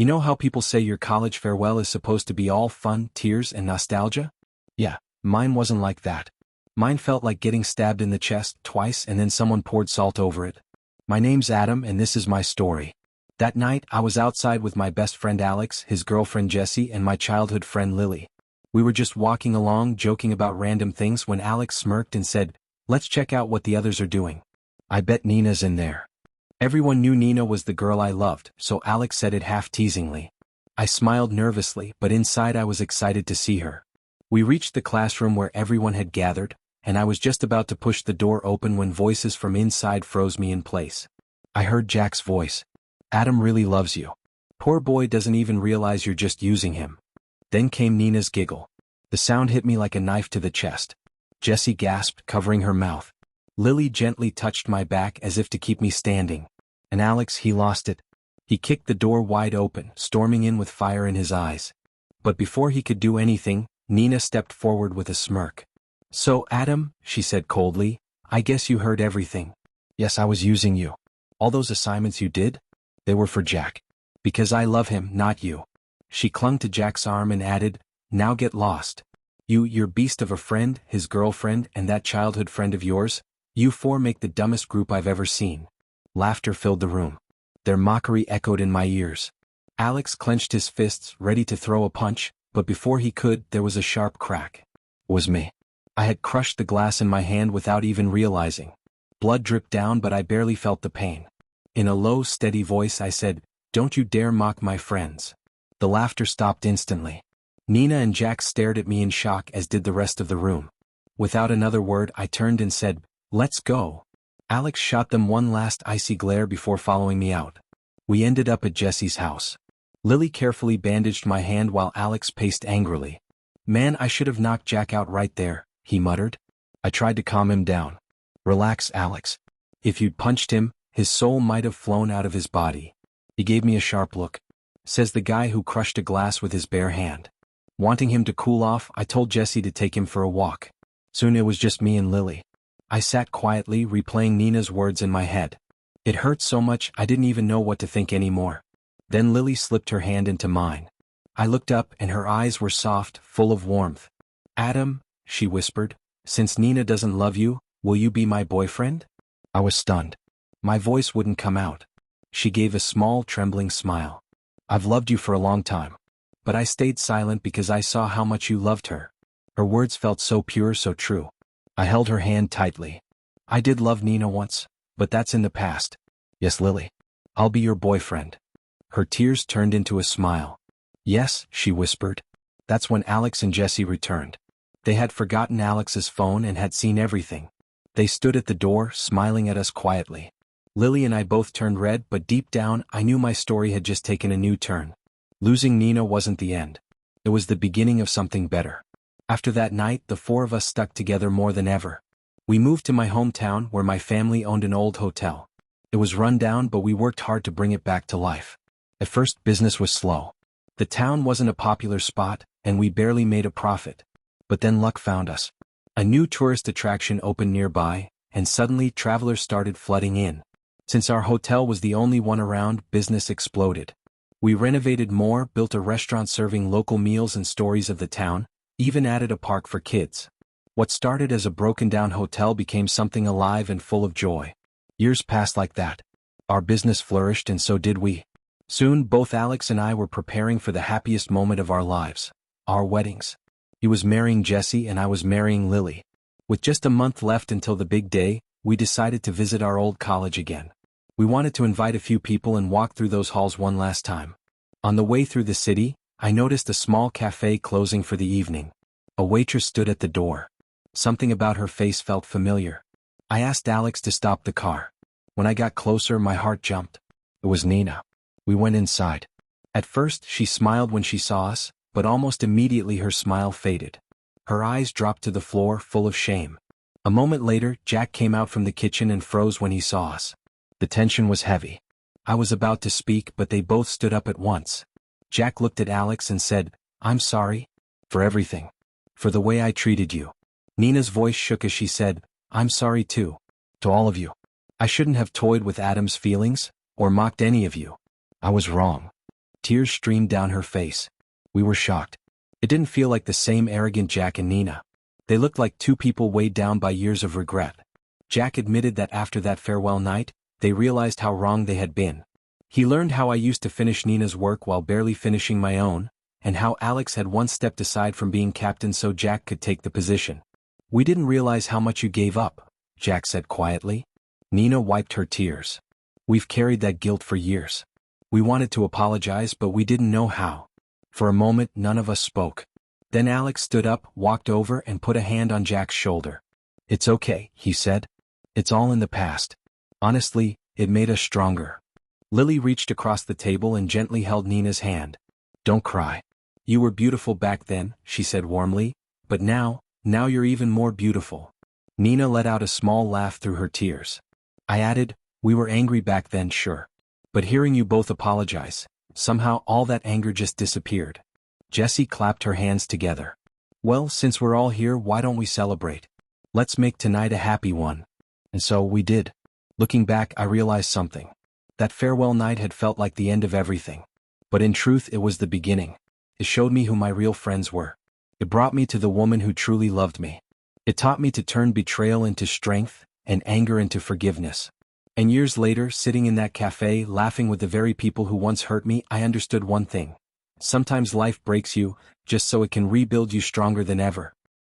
You know how people say your college farewell is supposed to be all fun, tears, and nostalgia? Yeah, mine wasn't like that. Mine felt like getting stabbed in the chest twice and then someone poured salt over it. My name's Adam and this is my story. That night, I was outside with my best friend Alex, his girlfriend Jessie, and my childhood friend Lily. We were just walking along joking about random things when Alex smirked and said, "Let's check out what the others are doing. I bet Nina's in there." Everyone knew Nina was the girl I loved, so Alex said it half-teasingly. I smiled nervously, but inside I was excited to see her. We reached the classroom where everyone had gathered, and I was just about to push the door open when voices from inside froze me in place. I heard Jack's voice. "Adam really loves you. Poor boy doesn't even realize you're just using him." Then came Nina's giggle. The sound hit me like a knife to the chest. Jessie gasped, covering her mouth. Lily gently touched my back as if to keep me standing. And Alex, he lost it. He kicked the door wide open, storming in with fire in his eyes. But before he could do anything, Nina stepped forward with a smirk. "So, Adam," she said coldly, "I guess you heard everything." "Yes, I was using you. All those assignments you did? They were for Jack. Because I love him, not you." She clung to Jack's arm and added, "Now get lost. Your beast of a friend, his girlfriend, and that childhood friend of yours, you four make the dumbest group I've ever seen." Laughter filled the room. Their mockery echoed in my ears. Alex clenched his fists, ready to throw a punch, but before he could, there was a sharp crack. It was me. I had crushed the glass in my hand without even realizing. Blood dripped down, but I barely felt the pain. In a low, steady voice I said, "Don't you dare mock my friends." The laughter stopped instantly. Nina and Jack stared at me in shock, as did the rest of the room. Without another word, I turned and said, "Let's go." Alex shot them one last icy glare before following me out. We ended up at Jessie's house. Lily carefully bandaged my hand while Alex paced angrily. "Man, I should have knocked Jack out right there," he muttered. I tried to calm him down. "Relax, Alex. If you'd punched him, his soul might have flown out of his body." He gave me a sharp look. Says the guy who crushed a glass with his bare hand. Wanting him to cool off, I told Jessie to take him for a walk. Soon it was just me and Lily. I sat quietly, replaying Nina's words in my head. It hurt so much I didn't even know what to think anymore. Then Lily slipped her hand into mine. I looked up and her eyes were soft, full of warmth. "Adam," she whispered, "since Nina doesn't love you, will you be my boyfriend?" I was stunned. My voice wouldn't come out. She gave a small, trembling smile. "I've loved you for a long time. But I stayed silent because I saw how much you loved her." Her words felt so pure, so true. I held her hand tightly. "I did love Nina once, but that's in the past. Yes, Lily. I'll be your boyfriend." Her tears turned into a smile. "Yes," she whispered. That's when Alex and Jessie returned. They had forgotten Alex's phone and had seen everything. They stood at the door, smiling at us quietly. Lily and I both turned red, but deep down, I knew my story had just taken a new turn. Losing Nina wasn't the end. It was the beginning of something better. After that night, the four of us stuck together more than ever. We moved to my hometown where my family owned an old hotel. It was run down, but we worked hard to bring it back to life. At first, business was slow. The town wasn't a popular spot, and we barely made a profit. But then luck found us. A new tourist attraction opened nearby, and suddenly travelers started flooding in. Since our hotel was the only one around, business exploded. We renovated more, built a restaurant serving local meals and stories of the town, even added a park for kids. What started as a broken-down hotel became something alive and full of joy. Years passed like that. Our business flourished and so did we. Soon, both Alex and I were preparing for the happiest moment of our lives, our weddings. He was marrying Jessie and I was marrying Lily. With just a month left until the big day, we decided to visit our old college again. We wanted to invite a few people and walk through those halls one last time. On the way through the city, I noticed a small cafe closing for the evening. A waitress stood at the door. Something about her face felt familiar. I asked Alex to stop the car. When I got closer, my heart jumped. It was Nina. We went inside. At first, she smiled when she saw us, but almost immediately her smile faded. Her eyes dropped to the floor, full of shame. A moment later, Jack came out from the kitchen and froze when he saw us. The tension was heavy. I was about to speak, but they both stood up at once. Jack looked at Alex and said, "I'm sorry. For everything. For the way I treated you." Nina's voice shook as she said, "I'm sorry too. To all of you. I shouldn't have toyed with Adam's feelings, or mocked any of you. I was wrong." Tears streamed down her face. We were shocked. It didn't feel like the same arrogant Jack and Nina. They looked like two people weighed down by years of regret. Jack admitted that after that farewell night, they realized how wrong they had been. He learned how I used to finish Nina's work while barely finishing my own, and how Alex had once stepped aside from being captain so Jack could take the position. "We didn't realize how much you gave up," Jack said quietly. Nina wiped her tears. "We've carried that guilt for years. We wanted to apologize but we didn't know how." For a moment none of us spoke. Then Alex stood up, walked over and put a hand on Jack's shoulder. "It's okay," he said. "It's all in the past. Honestly, it made us stronger." Lily reached across the table and gently held Nina's hand. "Don't cry. You were beautiful back then," she said warmly, "but now you're even more beautiful." Nina let out a small laugh through her tears. I added, "We were angry back then, sure. But hearing you both apologize, somehow all that anger just disappeared." Jessie clapped her hands together. "Well, since we're all here, why don't we celebrate? Let's make tonight a happy one." And so we did. Looking back, I realized something. That farewell night had felt like the end of everything. But in truth, it was the beginning. It showed me who my real friends were. It brought me to the woman who truly loved me. It taught me to turn betrayal into strength, and anger into forgiveness. And years later, sitting in that cafe, laughing with the very people who once hurt me, I understood one thing. Sometimes life breaks you, just so it can rebuild you stronger than ever.